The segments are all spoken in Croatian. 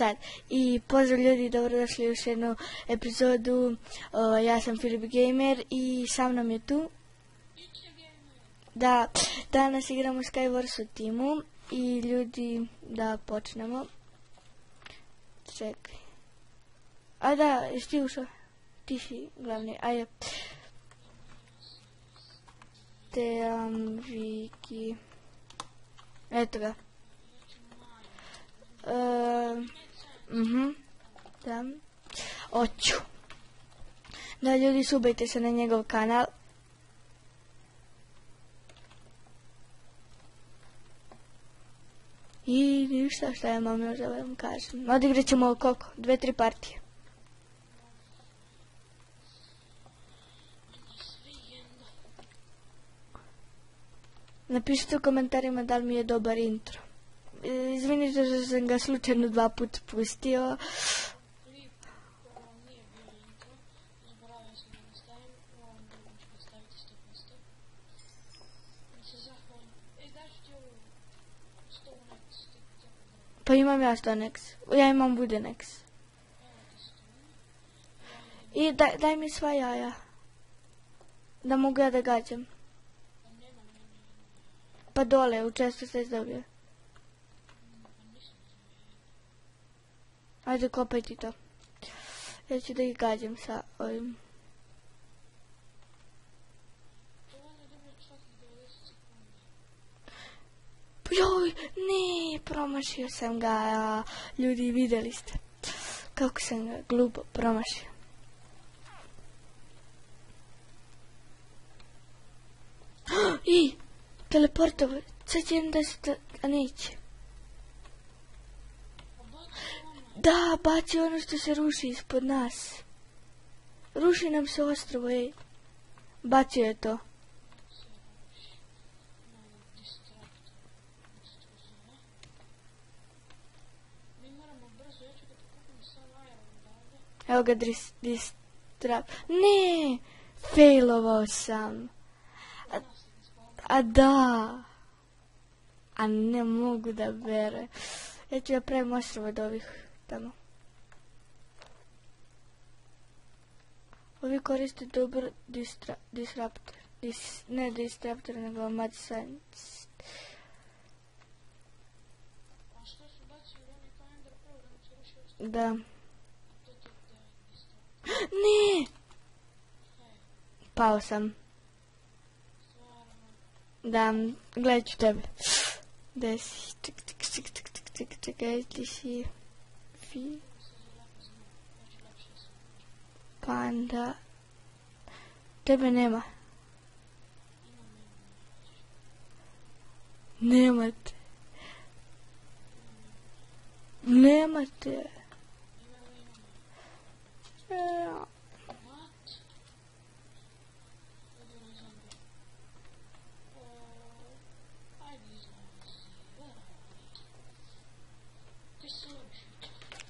sad. I pozdrav ljudi, dobrodošli u još jednu epizodu. Ja sam Filip Gamer i sa mnom je tu. Da, danas igramo Skywars u timu i ljudi, da počnemo. Čekaj. A da, jesi ti ušao? Ti si glavni, ajde. Viki. Eto ga. Da. Oću. Da, ljudi, subajte se na njegov kanal. I ništa, šta ja mam još da vam kažem. Odigrat ćemo koliko? 2-3 partije. Napišite u komentarima da li mi je dobar intro. Izvinite što sam ga slučajno 2 puta pustio. Pa imam ja Stonex. Ja imam Budenex. I daj mi sva jaja. Da mogu ja da gađam. Pa dole, u često se izdobio. Ajde, kopaj ti to. Ja ću da ih gađam sa ovim. Joj, ne, promašio sam ga. Ljudi, vidjeli ste kako sam ga glupo promašio. I teleportovo, sad će jedan deset, a neće. Da, baci ono što se ruši ispod nas. Ruši nam se ostrovo, ej. Bacio je to. Evo ga distrap. Ne, failovao sam. A da. A ne mogu da bere. Ja ću ja pravim ostrovo od ovih tamo. Ovi koriste dobro disruptor. Ne disruptor, nego mad science. Da. Ne! Pao sam. Da, gledat ću tebe. Gde si? Čekaj, ti si... Panda... Tebe nema. Nema te. Nema te.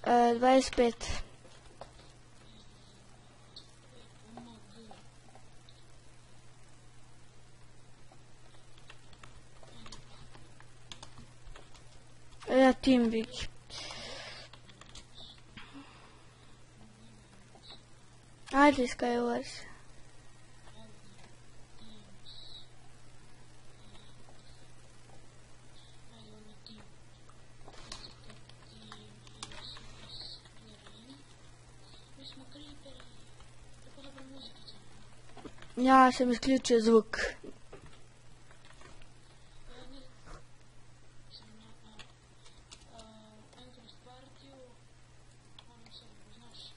Uh, 25. Ja, Team Viki. Ajde, Skywars. Ja sam isključio zvuk.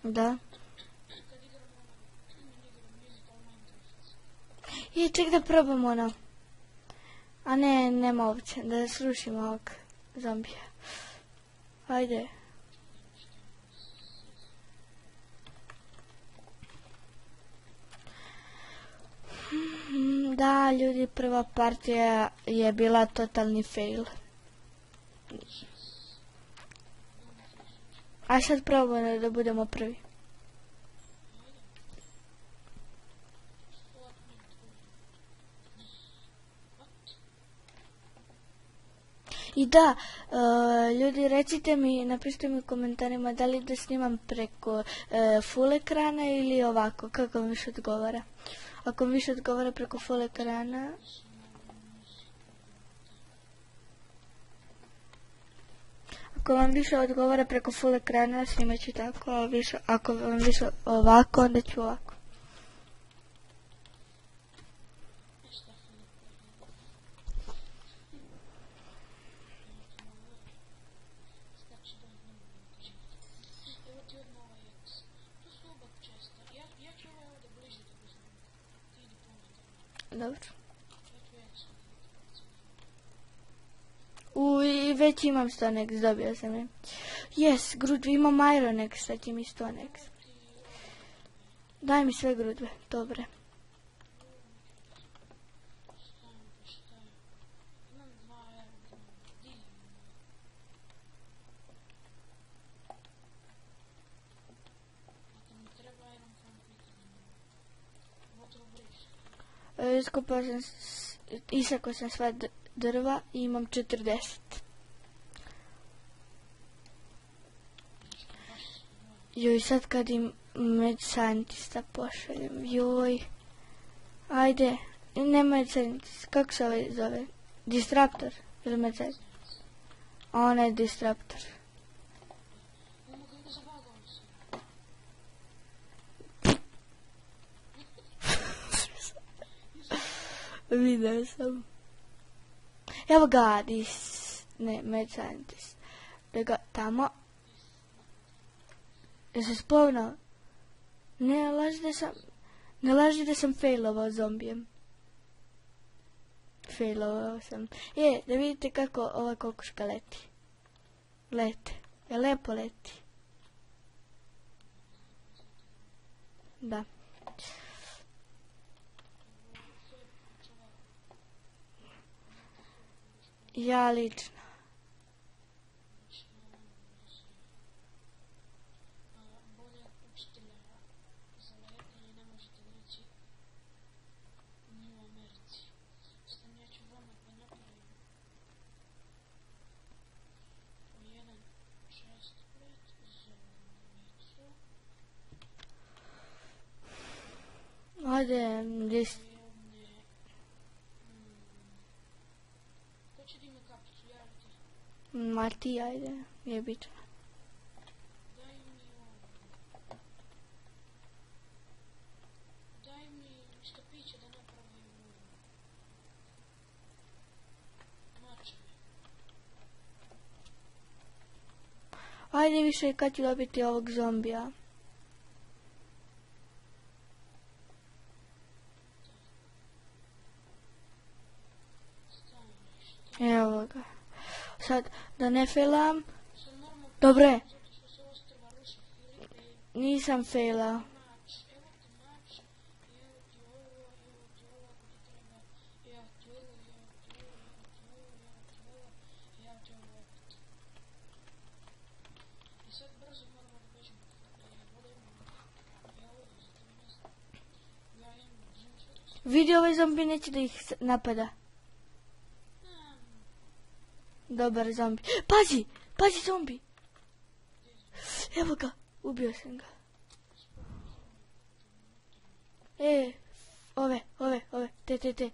Da. I ček da probamo ono. A ne, nema opće. Da srušimo ovog zombija. Ajde. Da, ljudi, prva partija je bila totalni fail. A sad probamo da budemo prvi. I da, ljudi, recite mi, napišite mi u komentarima da li da snimam preko full ekrana ili ovako, kako vam više odgovara. Ako vam više odgovara preko full ekrana, ako vam više odgovara preko full ekrana, snimat ću tako, ako vam više ovako, onda ću ovako. Dobro. I već imam 100x, dobio sam je. Yes, grudve, imam Iron X, sad će mi 100x. Daj mi sve grudve, dobre. Iskopao sam, isakao sam sva drva i imam 40. Joj, sad kad im Mad Scientista pošaljem, joj. Ajde, ne Mad Scientist, kako se ovaj zove? Disruptor ili Mad Scientist? Ona je Disruptor. Video sam. Evo ga, Mad Scientist. Da ga tamo. Je se spavnao? Ne laži da sam failovao zombijem. Failovao sam. Da vidite kako ova kokoška leti. Lete. Lepo leti. Da. Ja lično. Ajde, ma ti, ajde, nije bitno. Daj mi štapiće da napravim mačeve. Ajde više, kad ću dobiti ovog zombija? Evo ga. Sad, da ne failam. Dobre. Nisam failao. Vidi, ovaj zombi neće da ih napada. Dobar zombi. Pazi! Pazi zombi! Evo ga! Ubio sam ga. Ove. Te.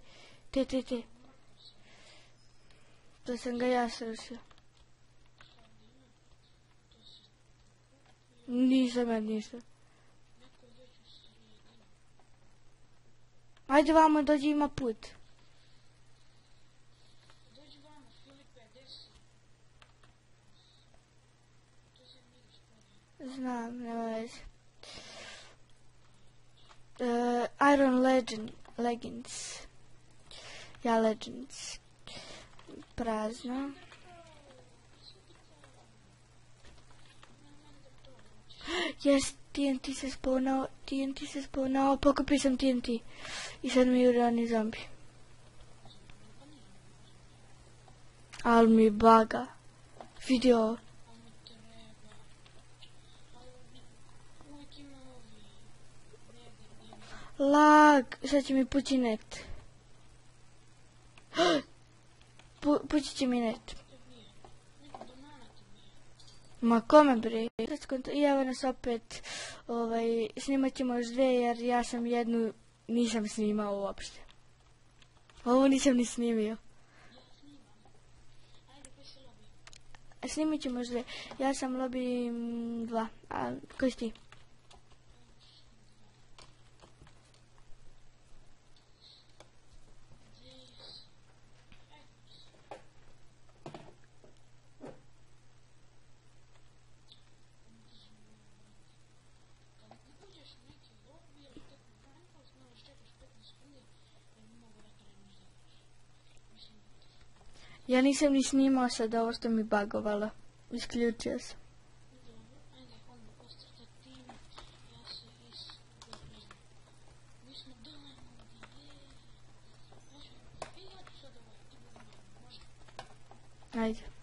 To sam ga ja srušio. Nisam ja ništa. Ajde vamo, dođi, ima put. Znam, nema veze. Iron Legends. Ja Legends. Prazno. Yes, TNT se spawnao, pokupio sam TNT. I sad mi jure oni zombi. Al mi baga. Vidio. Lag, sad će mi pući net. Pući će mi net. Ma kome bre? I evo nas opet, snimat ćemo još 2 jer ja sam jednu nisam snimao uopšte. Ovo nisam ni snimio. Ja snimam. Ajde, koji si lobby? Snimit ćemo još 2. Ja sam lobby 2. A koji si ti? Ja nisam ni snimao sad ovo što mi bagovalo. Isključio sam. Ajde, onda postavite tim, ja se mi smo doma ovdje, ja ću sad ti budem, može? Ajde.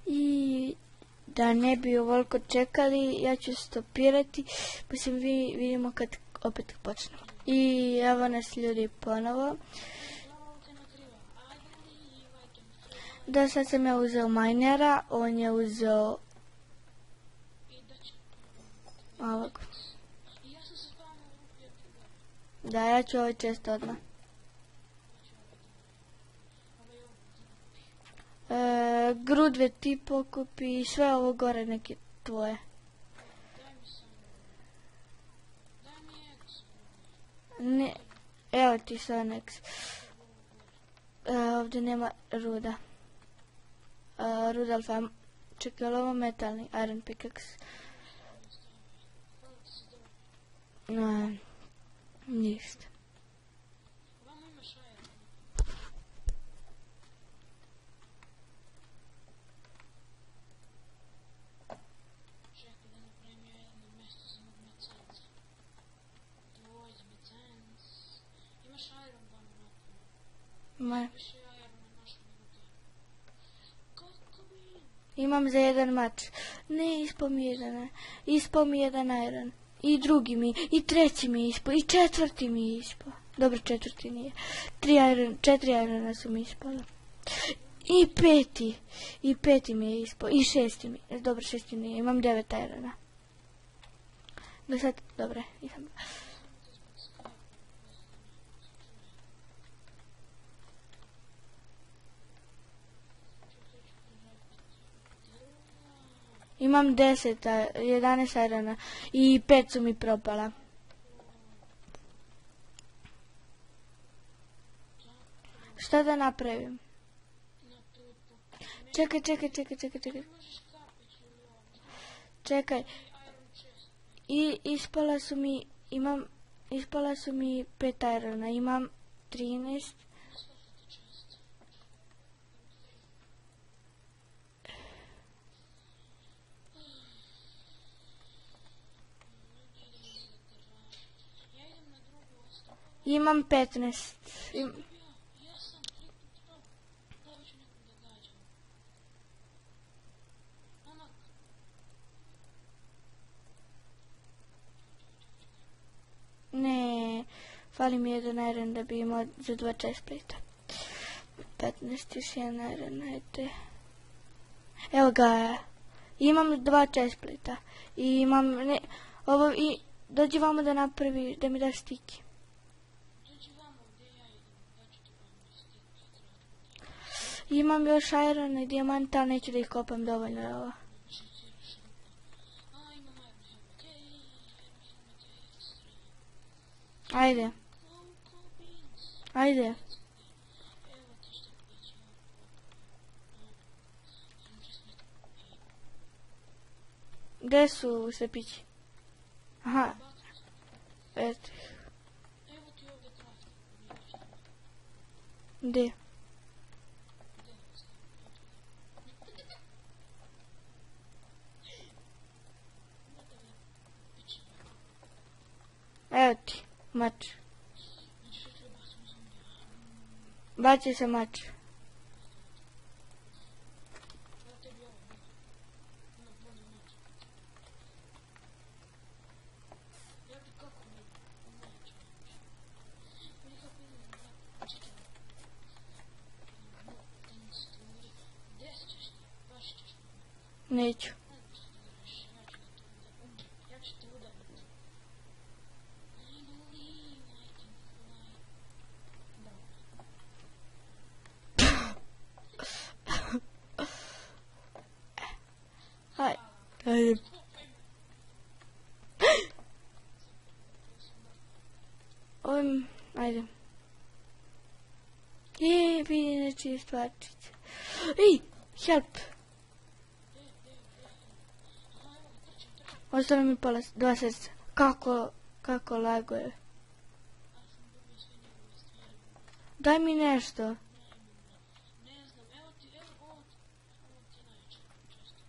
I da ne bi ovoliko čekali, ja ću stopirati, pa se vidimo kad opet počnemo. I evo nas ljudi ponovo. Da, sad sam ja uzeo minera, on je uzeo ovog. Da, ja ću ovaj često odmah. Grudve ti pokupi i sve ovo gore neke tvoje. Ne, evo ti Sonex. Ovdje nema ruda. Rudolfa, čekaj, ali ovo metalni iron pickaxe? Ne, ništa. Imam za jedan mač. Ne, ispao mi jedan iron. I drugi mi, i treći mi ispao, i četvrti mi ispao. Dobro, četvrti nije. 4 irona su mi ispala. I peti mi je ispao, i šesti mi. Dobro, šesti nije, imam 9 irona. Do sad, dobre, nisam. Imam 11 irona i 5 su mi propala. Šta da napravim? Čekaj. Čekaj. I ispala su mi 5 irona. Imam 13. Imam 15. Ne, fali mi jedan iron da bi imao za 2 chestplate. 15 još jedan iron, ajde. Evo ga, imam 2 chestplate. I imam, ovo, i dođi vamo da napravi, da mi daš stiki. Imam još iron i dijamanta, ali neću da ih kopam dovoljno je ovo. Ajde. Gde su slepići? Aha. Eto ih. Gde? Evo ti, mač. Baci se mač. Neću. Ja ću te udariti. I believe I can fly. Ajde. Ajde. Vidi nečije stvarčice. Ej, help. Ostalo mi dva srca. Kako laguje. Daj mi nešto. Ne znam, evo ti najveće. Često.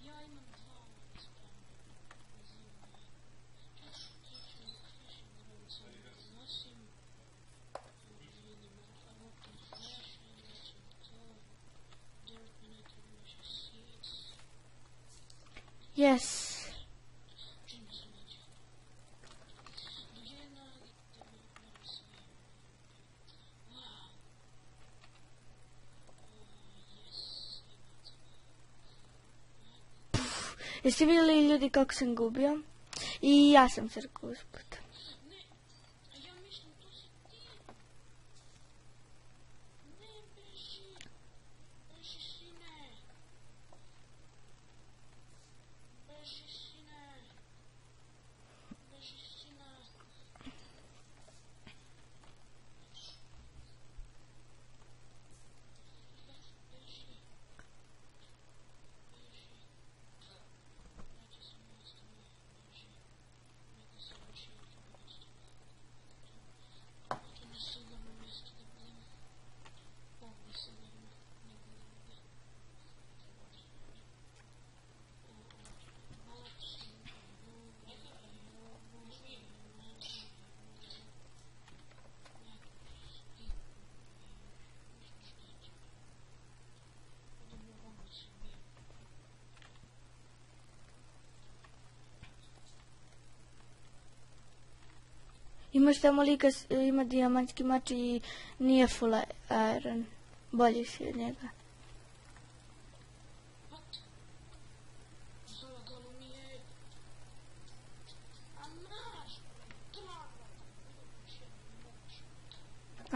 Ja imam 2 ovdje spremno. Yes. Jeste vidjeli ljudi kako sam gubio? I ja sam se rekao usput. Ne, ja mislim tu si ti. Ne, beži. Beži, sine. Beži, sine. Beži, sine. Beži. Imaš tamo lika, ima dijamantski mač i nije full iron. Bolji si od njega. Zalagalo mi je. A naš, drago.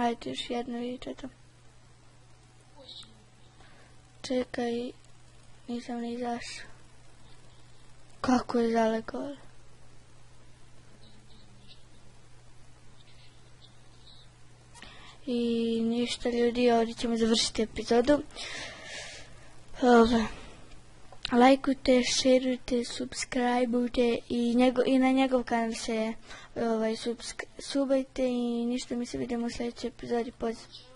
Ajde, još jedno vidite to. Čekaj, nisam ni izašao. Kako je zalegalo? I ništa ljudi, ovdje ćemo završiti epizodu. Lajkujte, šerujte, subscribeujte i na njegov kanal se subajte i ništa, mi se vidimo u sljedećoj epizodi. Pozdrav.